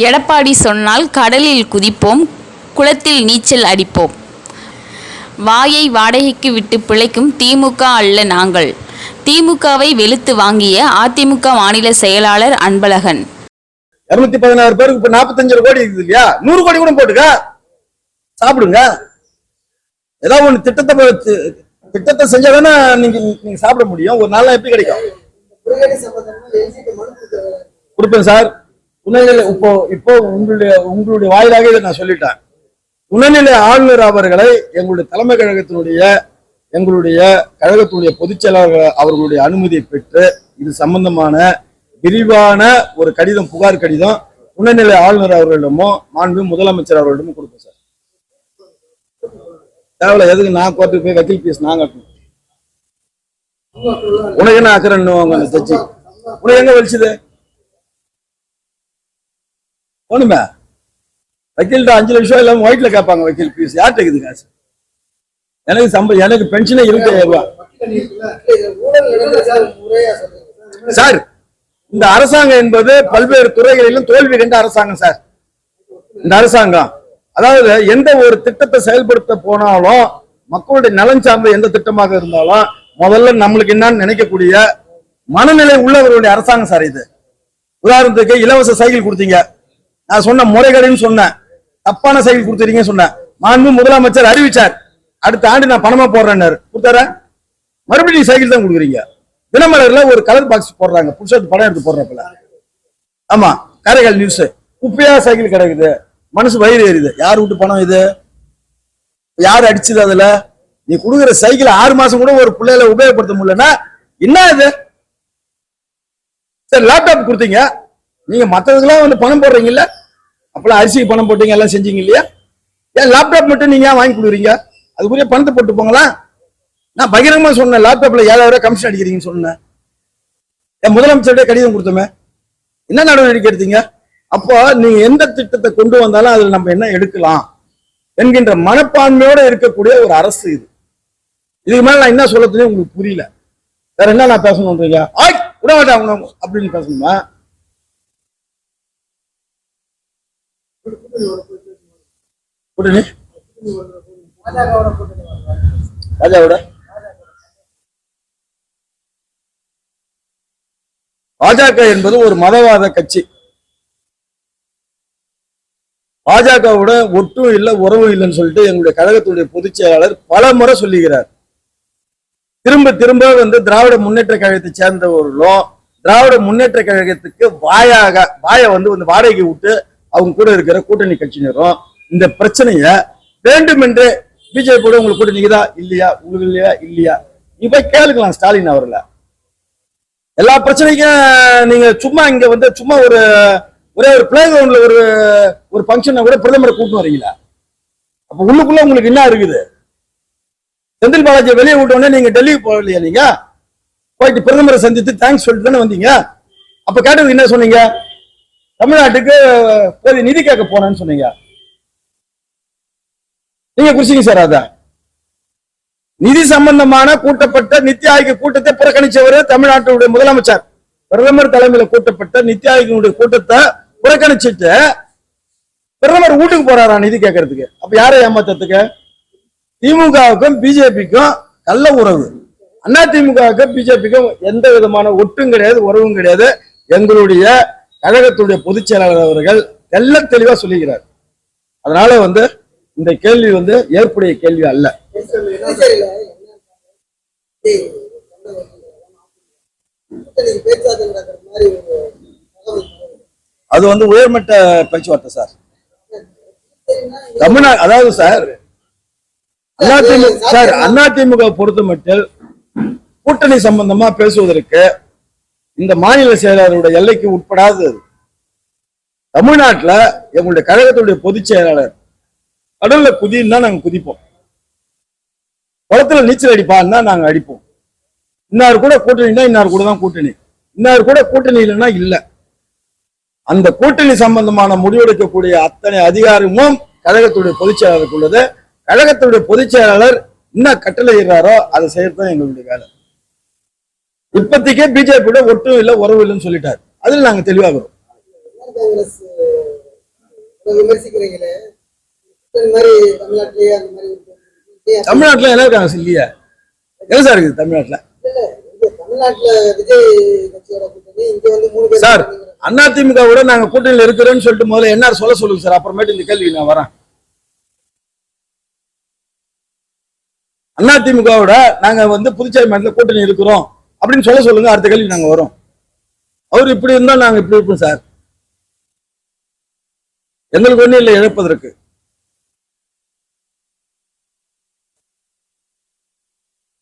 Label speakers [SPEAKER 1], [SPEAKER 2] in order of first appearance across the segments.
[SPEAKER 1] எடப்பாடி சொன்னால் கடலில் குதிப்போம், குளத்தில் நீச்சல் அடிப்போம். வாயை வாடகைக்கு விட்டு பிழைக்கும் திமுக அல்ல நாங்கள். திமுகவை வெளுத்து வாங்கிய அதிமுக மாநில செயலாளர் அன்பழகன்.
[SPEAKER 2] 216 பேருக்கு இப்ப 45 கோடி இருக்குது இல்லையா? 100 கோடி கூட போட்டுக்க, சாப்பிடுங்க. ஏதாவது ஒண்ணு திட்டத்தை செஞ்சாதானே நீங்க சாப்பிட முடியும். ஒரு நாள் எப்படி கிடைக்கும்? கொடுப்பேன் சார். துணைநிலை இப்போ உங்களுடைய வாயிலாக இதை நான் சொல்லிட்டேன். துணைநிலை ஆளுநர் அவர்களை எங்களுடைய தலைமை எங்களுடைய கழகத்தினுடைய பொதுச் செயலாளர் அவர்களுடைய அனுமதியை பெற்று இது சம்பந்தமான விரிவான ஒரு கடிதம், புகார் கடிதம் துணைநிலை ஆளுநர் அவர்களிடமும் மாண்பு முதலமைச்சர் அவர்களிடமும் கொடுப்பேன் சார். தேவையில்ல, எதுக்கு நான் கோர்ட்டுக்கு போய் வக்கீல் பீஸ் நான் கட்டணும்? உனக்கு என்ன அக்கறை தச்சு? உனக்கு எங்க வலிச்சுது? ஒண்ணுமே வக்கீல்கிட்ட 5 லட்சம் இல்லாம ஒயிட்ல கேட்பாங்க வக்கீல் பீஸ். யார்கிட்ட இருக்குது காசு? எனக்கு பென்ஷனே 27,000 ரூபாய் சார். இந்த அரசாங்கம் என்பது பல்வேறு துறைகளிலும் தோல்வி கண்ட அரசாங்கம் சார். இந்த அரசாங்கம் அதாவது எந்த ஒரு திட்டத்தை செயல்படுத்த போனாலும் மக்களுடைய நலன் சார்ந்த எந்த திட்டமாக இருந்தாலும் முதல்ல நம்மளுக்கு என்னன்னு நினைக்கக்கூடிய மனநிலை உள்ளவர்களுடைய அரசாங்கம் சார் இது. உதாரணத்துக்கு இலவச சைக்கிள் கொடுத்தீங்க, நான் சொன்ன முறைகளையும் சொன்னேன். தப்பான சைக்கிள் கொடுத்துறீங்க சொன்னேன். மாண்பு முதலமைச்சர் அறிவிச்சார், அடுத்த ஆண்டு நான் பணமா போடுறேன்னு கொடுத்தார. மறுபடியும் சைக்கிள் தான் கொடுக்குறீங்க. தினமலர்ல ஒரு கலர் பாக்ஸ் போடுறாங்க, புதுசாக படம் எடுத்து போடுறப்பல. ஆமா, காரைக்கால் நியூஸ் குப்பையா சைக்கிள் கிடக்குது, மனசு வயிறு ஏறிது. யார் விட்டு பணம் இது? யார் அடிச்சது? அதுல நீ கொடுக்குற சைக்கிள் 6 மாசம் கூட ஒரு பிள்ளைகளை உபயோகப்படுத்த முடியலன்னா என்ன இது? சரி, லேப்டாப் கொடுத்தீங்க, நீங்க மற்றதுக்கெல்லாம் வந்து பணம் போடுறீங்கல்ல, அப்பெல்லாம் அரிசிக்கு பணம் போட்டீங்க, எல்லாம் செஞ்சீங்க இல்லையா? ஏன் லேப்டாப் மட்டும் நீங்க வாங்கி கொடுக்குறீங்க? அதுக்குரிய பணத்தை போட்டு போங்களா? நான் பகிரங்கமா சொன்னேன், லேப்டாப்ல 7,000 ரூபாய் கமிஷன் அடிக்கிறீங்கன்னு சொன்னேன். என் முதலமைச்சருடைய கடிதம் கொடுத்தோமே, என்ன நடவடிக்கை எடுத்தீங்க? அப்போ நீங்க எந்த திட்டத்தை கொண்டு வந்தாலும் அதுல நம்ம என்ன எடுக்கலாம் என்கின்ற மனப்பான்மையோட இருக்கக்கூடிய ஒரு அரசு இது. இதுக்கு மேல நான் என்ன சொல்லத்துலயும் உங்களுக்கு புரியல. வேற என்ன நான் பேசணும்ன்றீங்க? விட மாட்டாங்க அப்படின்னு பேசணுமா? கூட்டணி ராஜாவோட பாஜக என்பது ஒரு மதவாத கட்சி. பாஜகவோட ஒட்டும் இல்லை உறவும் இல்லைன்னு சொல்லிட்டு எங்களுடைய கழகத்துடைய பொதுச் செயலாளர் பல முறை சொல்லுகிறார். திரும்ப திரும்ப வந்து திராவிட முன்னேற்ற கழகத்தை சேர்ந்தவர்களும் திராவிட முன்னேற்ற கழகத்துக்கு வாயை வந்து வாடகை விட்டு அவங்க கூட இருக்கிற கூட்டணி கட்சியினரும் இந்த பிரச்சனைய வேண்டுமென்றே பிஜேபியோட உங்களுக்கு கூட்டணிக்குதா இல்லையா, உங்களுக்கு இல்லையா இப்ப கேளுக்கலாம் ஸ்டாலின் அவர்ல. எல்லா பிரச்சனைக்கும் நீங்க சும்மா இங்க வந்து சும்மா ஒரே ஒரு பிளே கிரவுண்ட்ல ஒரு பங்கன் கூட பிரதமரை கூட்டு வரீங்களா? அப்ப உள்ளுக்குள்ள உங்களுக்கு என்ன இருக்குது? செந்தில் பாலாஜியை வெளியே விட்ட உடனே நீங்க டெல்லிக்கு போகலையா? நீங்க போயிட்டு பிரதமரை சந்தித்து தேங்க்ஸ் சொல்லிட்டு தானே வந்தீங்க. அப்ப கேட்டதுக்கு என்ன சொன்னீங்க? தமிழ்நாட்டுக்கு போதிய நிதி கேட்க போனேன்னு சொன்னீங்க. நீங்க குறிச்சிங்க சார். அத நிதி சம்பந்தமான கூட்டப்பட்ட நித்தி ஆயோக கூட்டத்தை புறக்கணிச்சவர் தமிழ்நாட்டுடைய முதலமைச்சர். பிரதமர் தலைமையில கூட்டப்பட்ட நித்தி ஆயோகனுடைய கூட்டத்தை புறக்கணிச்சுட்டு பிரதமர் வீட்டுக்கு போறாரா நிதி கேட்கறதுக்கு? அப்ப யாரை ஏமாத்துறதுக்கு? திமுகவுக்கும் பிஜேபிக்கும் நல்ல உறவு. அதிமுகவுக்கும் பிஜேபிக்கும் எந்த விதமான ஒட்டும் கிடையாது, உறவும் கிடையாது. எங்களுடைய கழகத்துடைய பொதுச் செயலாளர் அவர்கள் தெள்ள தெளிவா சொல்லுகிறார். அதனால வந்து இந்த கேள்வி வந்து ஏற்புடைய கேள்வி அல்ல. அது வந்து உயர்மட்ட பேச்சுவார்த்தை சார். தமிழ்நாடு அதாவது சார் அதிமுக பொறுத்த மட்டும் கூட்டணி சம்பந்தமா பேசுவதற்கு இந்த மாநில செயலாளருடைய எல்லைக்கு உட்படாது. தமிழ்நாட்டில் எங்களுடைய கழகத்துடைய பொதுச் செயலாளர் கடல்ல குதின்னா நாங்க குதிப்போம், குளத்துல நீச்சல் அடிப்பான்னா நாங்க அடிப்போம். இன்னாரு கூட கூட்டணினா இன்னாரு கூட தான் கூட்டணி, இன்னாரு கூட கூட்டணி இல்லைன்னா இல்ல. அந்த கூட்டணி சம்பந்தமான முடிவெடுக்கக்கூடிய அத்தனை அதிகாரமும் கழகத்துடைய பொதுச் செயலாளருக்கு உள்ளது. கழகத்துடைய பொதுச் செயலாளர் என்ன கட்டளை இடுறாரோ அதை செய்யறதுதான் எங்களுடைய வேலை. இப்போதைக்கே பிஜேபியோட ஒட்டும் இல்லை உறவு இல்லைன்னு சொல்லிட்டாரு. அதுல நாங்க தெளிவாகிறோம்.
[SPEAKER 3] விமர்சிக்கிறீங்களே இந்த மாதிரி தமிழ்நாட்டிலேயே அந்த மாதிரி
[SPEAKER 2] தமிழ்நாட்டுல என்ன இருக்காங்க இல்லையா? என்ன சார் இருக்குது தமிழ்நாட்டுல?
[SPEAKER 3] தமிழ்நாட்டுல விஜய் கட்சியோட கூட்டணி இங்க வந்து 3 பேர்
[SPEAKER 2] சார் அதிமுக கூட நாங்க கூட்டணியில இருக்கிறோம்னு சொல்லிட்டு முதல்ல என்ன சொல்ல சொல்லுங்க சார், அப்புறமேட்டு இந்த கேள்வி நான் வரேன். அதிமுகவோட நாங்க வந்து புதுச்சேரி மாநிலத்தில் கூட்டணி இருக்கிறோம் அப்படின்னு சொல்ல சொல்லுங்க, அடுத்த கேள்வி நாங்க வரோம். அவர் இப்படி இருந்தா நாங்க இப்படி இருப்போம் சார். எங்களுக்கு ஒண்ணும் இல்லை இழப்பதற்கு.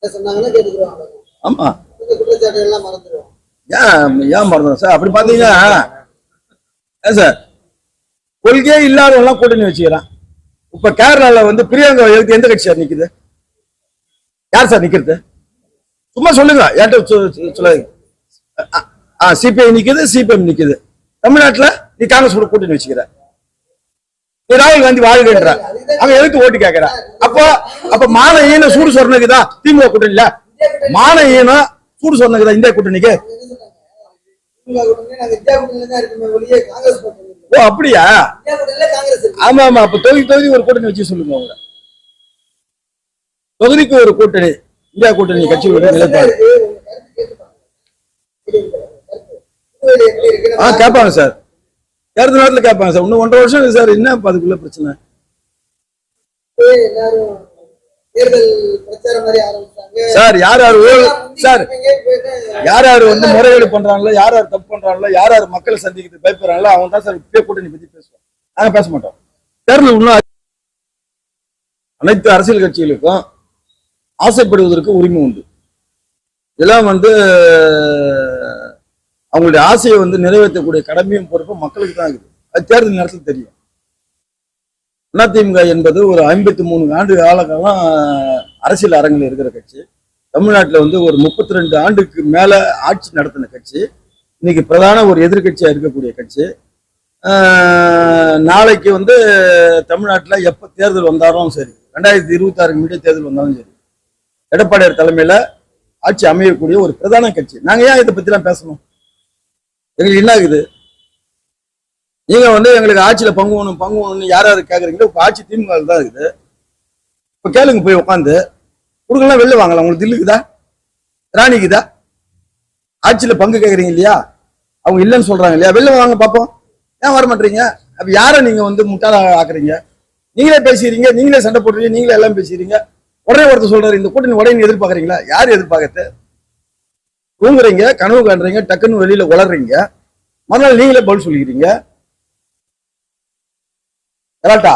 [SPEAKER 3] சொன்னாங்கன்னா கேட்டுக்கிறோம்.
[SPEAKER 2] ஆமா,
[SPEAKER 3] இந்த குற்றச்சாட்டு எல்லாம் மறந்துடுவோம்.
[SPEAKER 2] ஏன் மறந்தோம் சார்? அப்படி பாத்தீங்கன்னா சார் கொள்கையே இல்லாதவெல்லாம் கூட்டணி வச்சுக்கிறான். இப்ப கேரளால வந்து பிரியங்கா எழுத்து எந்த கட்சி சார் நிக்குது? யார் சார் நிக்கிறது? சும்மா சொல்லுங்க, என்கிட்ட சொல்லாதீங்க. சிபிஐ நிக்குது, சிபிஎம் நிக்குது. தமிழ்நாட்டுல நீ காங்கிரஸ் கூட கூட்டணி வச்சுக்கிற, நீ ராகுல் காந்தி வாழ்கின்ற அங்க எதுக்கு ஓட்டு கேட்கிற? அப்ப மான ஈன சூடு சொன்னதுதான் திமுக கூட்டணி இல்ல, மான ஈனம் சூடு சொன்னதுதான் இந்தியா கூட்டணிக்கு. ஓ அப்படியா? ஆமா ஆமா. அப்ப தொகுதி ஒரு கூட்டணி வச்சு சொல்லுங்க. அவங்க தொகுதிக்கு ஒரு கூட்டணி, இந்தியா கூட்டணி கட்சியோட நிலைப்பாடு. கேட்பாங்க சார், அடுத்த நேரத்துல கேட்பாங்க சார். இன்னும் 1.5 வருஷம் சார், என்ன அதுக்குள்ள பிரச்சனை? சார் யார் யார் வந்து முறைகேடு பண்றாங்களோ, யார் யார் தப்பு பண்றாங்களோ, யார் யார் மக்களை சந்திக்கிறது பயப்படுறாங்களோ அவங்க தான் சார் இப்பயே கூட்டணி பத்தி பேசுவோம். நாங்க பேச மாட்டோம். தேர்தல் இன்னும் அனைத்து அரசியல் கட்சிகளுக்கும் ஆசைப்படுவதற்கு உரிமை உண்டு. இதெல்லாம் வந்து அவங்களுடைய ஆசையை வந்து நிறைவேற்றக்கூடிய கடமையும் பொறுப்பும் மக்களுக்கு தான் இருக்குது. அது தேர்தல் நேரத்தில் தெரியும். அதிமுக என்பது ஒரு 53 ஆண்டு காலம் அரசியல் அரங்கில் இருக்கிற கட்சி. தமிழ்நாட்டில் வந்து ஒரு 32 ஆண்டுக்கு மேல ஆட்சி நடத்தின கட்சி. இன்னைக்கு பிரதான ஒரு எதிர்கட்சியா இருக்கக்கூடிய கட்சி. நாளைக்கு வந்து தமிழ்நாட்டில் எப்ப தேர்தல் வந்தாலும் சரி, 2026 முன்னாடி தேர்தல் வந்தாலும் சரி, எடப்பாடியார் தலைமையில ஆட்சி அமையக்கூடிய ஒரு பிரதான கட்சி. நாங்க ஏன் இதை பத்தி எல்லாம் பேசணும்? எங்களுக்கு என்ன ஆகுது? நீங்க வந்து எங்களுக்கு ஆட்சியில பங்கு வேணும்னு யார் யாரு கேக்குறீங்களோ, இப்ப ஆட்சி திமுக தான் இருக்குது. இப்ப கேளுங்க, போய் உட்காந்து கொடுக்கலாம், வெளில வாங்கலாம். உங்களுக்கு தில்லுக்குதா, ராணிக்குதா? ஆட்சியில பங்கு கேக்குறீங்க இல்லையா, அவங்க இல்லைன்னு சொல்றாங்க இல்லையா, வெளில வாங்க பாப்போம். ஏன் வர மாட்டீங்க? அப்ப யார நீங்க வந்து முட்டாள ஆக்குறீங்க? நீங்களே பேசுறீங்க, நீங்களே சண்டை போடுறீங்க, நீங்களே எல்லாம் பேசுறீங்க. உடனே ஒருத்தர் சொல்றாரு இந்த கூட்டணி உடனே எதிர்பார்க்கறீங்களா? யார் எதிர்பார்க்கறது? தூங்குறீங்க, கனவு காண்றீங்க, டக்குன்னு வெளியில உளறீங்க, மறுநாள் நீங்களே பதில் சொல்லிக்கிறீங்க. கரெக்டா?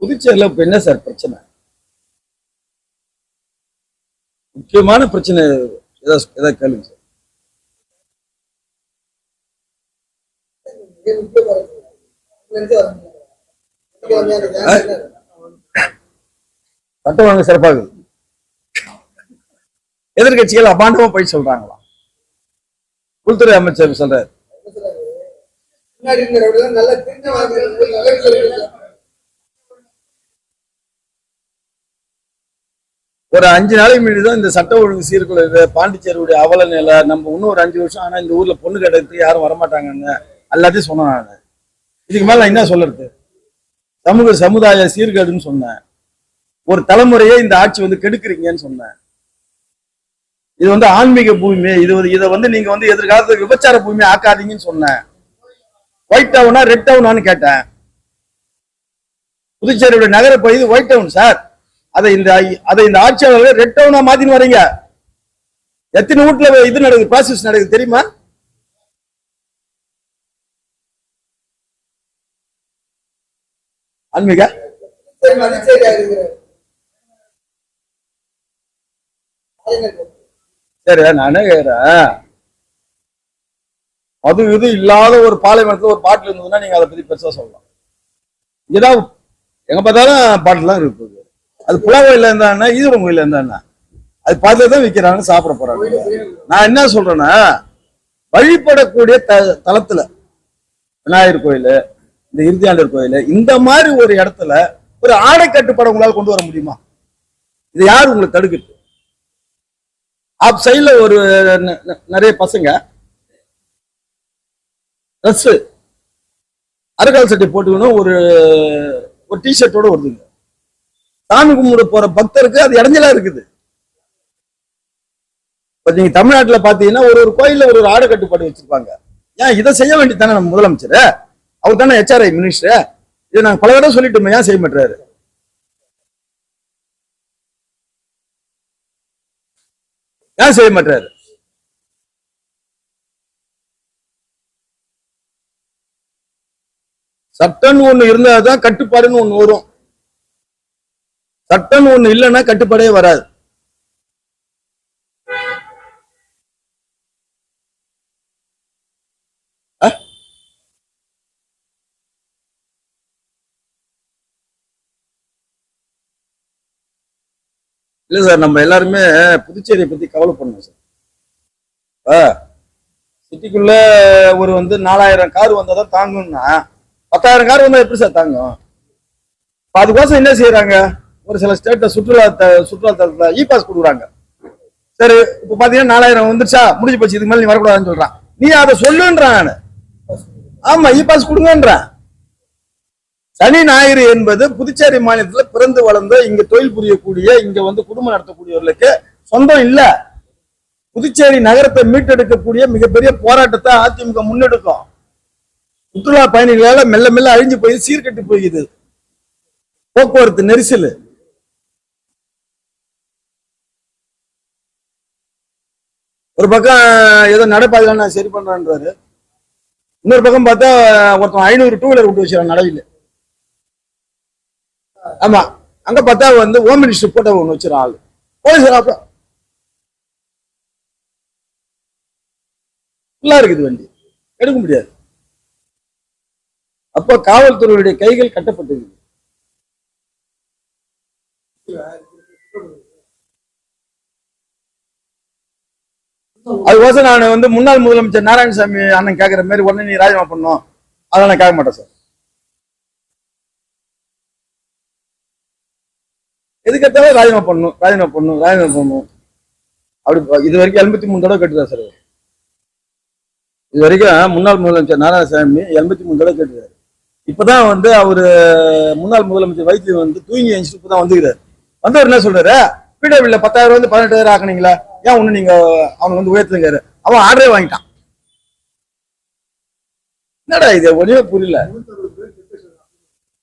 [SPEAKER 2] புதுச்சேரியில இப்ப என்ன சார் பிரச்சனை? முக்கியமான பிரச்சனை ஏதாவது கேளுங்க சார். சட்டம் ஒழுங்கு சிறப்பாக எதிர்கட்சிகள் அபாண்டமா போய் சொல்றாங்களா? உள்துறை அமைச்சர் சொல்றாரு. ஒரு 5 நாளைக்கு முன்னாடி தான் இந்த சட்ட ஒழுங்கு சீர்குலைவு, பாண்டிச்சேரியுடைய அவல நிலை, நம்ம இன்னும் ஒரு 5 வருஷம் ஆனா இந்த ஊர்ல பொண்ணு கிடைக்கிறதுக்கு யாரும் வரமாட்டாங்கன்னு எல்லாத்தையும் சொன்னேன் நான். இதுக்கு மேல நான் என்ன சொல்றது? சமுதாய சீர்கேடுன்னு சொன்னேன். ஒரு தலைமுறையே இந்த ஆட்சி வந்து கெடுக்குறீங்கன்னு சொன்னேன். இது வந்து ஆன்மீக பூமி, இதை வந்து நீங்க வந்து எதிர்காலத்துக்கு விபச்சார பூமி ஆக்காதீங்கன்னு சொன்னேன். ஒயிட் டவுனா ரெட் டவுனான்னு கேட்டேன். புதுச்சேரியுடைய நகர பகுதி ஒயிட் டவுன் சார். அதை இந்த ஆட்சியாளர்கள் ரெட் டவுனா மாத்தின்னு வரீங்க. எத்தனை வீட்டுல இது நடக்குது, ப்ராசஸ் நடக்குது தெரியுமா? ஆன்மீக சரி, நானே கேக்குறேன். அது இது இல்லாத ஒரு பாலைவனத்துல ஒரு பாட்டில் இருந்ததுன்னா நீங்க அதை பத்தி பெருசா சொல்லலாம். இங்கதான் எங்க பார்த்தாலும் பாட்டுலாம் இருக்குது. அது புலா கோயில இருந்தா ஈஸ்வரன் கோயில இருந்தா அது பார்த்துதான் விற்கிறாங்க, சாப்பிட போறாங்க. நான் என்ன சொல்றேன்னா, வழிபடக்கூடிய தளத்துல விநாயகர் கோயில், இந்த இறுதியாண்டர் கோயில இந்த மாதிரி ஒரு இடத்துல ஒரு ஆடை கட்டுப்பாடு உங்களால் கொண்டு வர முடியுமா? இது யார் உங்களுக்கு தடுக்குது? ஆப் சைட்ல ஒரு நிறைய பசங்க ட்ரெஸ் அரைக்கால் சட்டை போட்டுக்கணும், ஒரு ஒரு டிஷர்ட்டோட வருதுங்க. சாமி கும்பிட போற பக்தருக்கு அது இடைஞ்சலா இருக்குது. இப்ப நீங்க தமிழ்நாட்டுல பாத்தீங்கன்னா ஒரு கோயில்ல ஒரு ஆடை கட்டுப்பாடு வச்சிருப்பாங்க. ஏன் இதை செய்ய வேண்டியதானே நம்ம முதலமைச்சர்? அவர் தானே HRI மினிஸ்டர். இதை நாங்க பல தடவை சொல்லிட்டோமே, ஏன் செய்ய மாட்டாரு? ஏன் செய்ய மாட்டாரு? சட்டம்னு ஒண்ணு இருந்தாதான் கட்டுப்பாடுன்னு ஒண்ணு வரும். சட்டம்னு ஒண்ணு இல்லைன்னா கட்டுப்பாடே வராது. இல்ல சார், நம்ம எல்லாருமே புதுச்சேரியை பத்தி கவலை பண்ணோம் சார். சிட்டிக்குள்ள ஒரு 4000 கார் வந்தாதான் தாங்கும்னா 10,000 கார் வந்தா எப்படி சார் தாங்கும்? அதுக்கோசம் என்ன செய்யறாங்க, ஒரு சில ஸ்டேட்ல சுற்றுலாத்தலத்துல பாஸ் கொடுக்குறாங்க. சரி, இப்ப பாத்தீங்கன்னா 4000 வந்துருச்சா, முடிஞ்சு போச்சு, இதுக்கு மேல நீ வரக்கூடாதுன்னு சொல்றான். நீ அதை சொல்லுன்றான். ஆமா, பாஸ் கொடுங்கன்றான். சனி ஞாயிறு என்பது புதுச்சேரி மாநிலத்துல பிறந்து வளர்ந்த இங்க தொழில் புரியக்கூடிய இங்க குடும்பம் நடத்தக்கூடியவர்களுக்கு சொந்தம் இல்ல. புதுச்சேரி நகரத்தை மீட்டெடுக்கக்கூடிய மிகப்பெரிய போராட்டத்தை அதிமுக முன்னெடுக்கும். சுற்றுலா பயணிகளால மெல்ல மெல்ல அழிஞ்சு போய் சீர்கட்டு போகுது போக்குவரத்து நெரிசல். ஒரு பக்கம் ஏதோ நடைபாதையில நான் சரி பண்றேன்றாரு, இன்னொரு பக்கம் பார்த்தா ஒருத்தன் 500 டூ வீலர் விட்டு வச்சிருக்கான் நடையில. ஆமா, அங்க பார்த்தா ஹோம் மினிஸ்டர் போட்டோ ஒண்ணு வச்சிருக்கான் ஆளு போலீஸ். அப்ப ஃபுல்லா இருக்குது, வண்டி எடுக்க முடியாது. அப்ப காவல்துறையுடைய கைகள் கட்டப்பட்டிருக்கு. அதுக்கோசம் நான் முன்னாள் முதலமைச்சர் நாராயணசாமி அண்ணன் கேட்கிற மாதிரி உடனே நீ ராஜினாமா பண்ணும், அதெல்லாம் நான் கேட்க மாட்டேன் சார். எதுக்கு எடுத்தாலும் ராஜினாமா பண்ணணும். அப்படி இது வரைக்கும் 83 தடவை கேட்டுதான் சார். இது வரைக்கும் முன்னாள் முதலமைச்சர் நாராயணசாமி 83 தடவை கேட்டுறாரு. இப்பதான் அவரு முன்னாள் முதலமைச்சர் வைத்தியம் தூங்கி எழுந்துட்டு இப்பதான் வந்துக்கிறாரு. வந்தவர் என்ன சொல்றாரு, பிடபிள்யூல 10,000 18,000 ஆக்குனீங்களா, ஏன் ஒண்ணு நீங்க அவனுக்கு உயர்த்துங்காரு. அவன் ஆர்டரே வாங்கிட்டான். என்னடா இது ஒரே புரியல.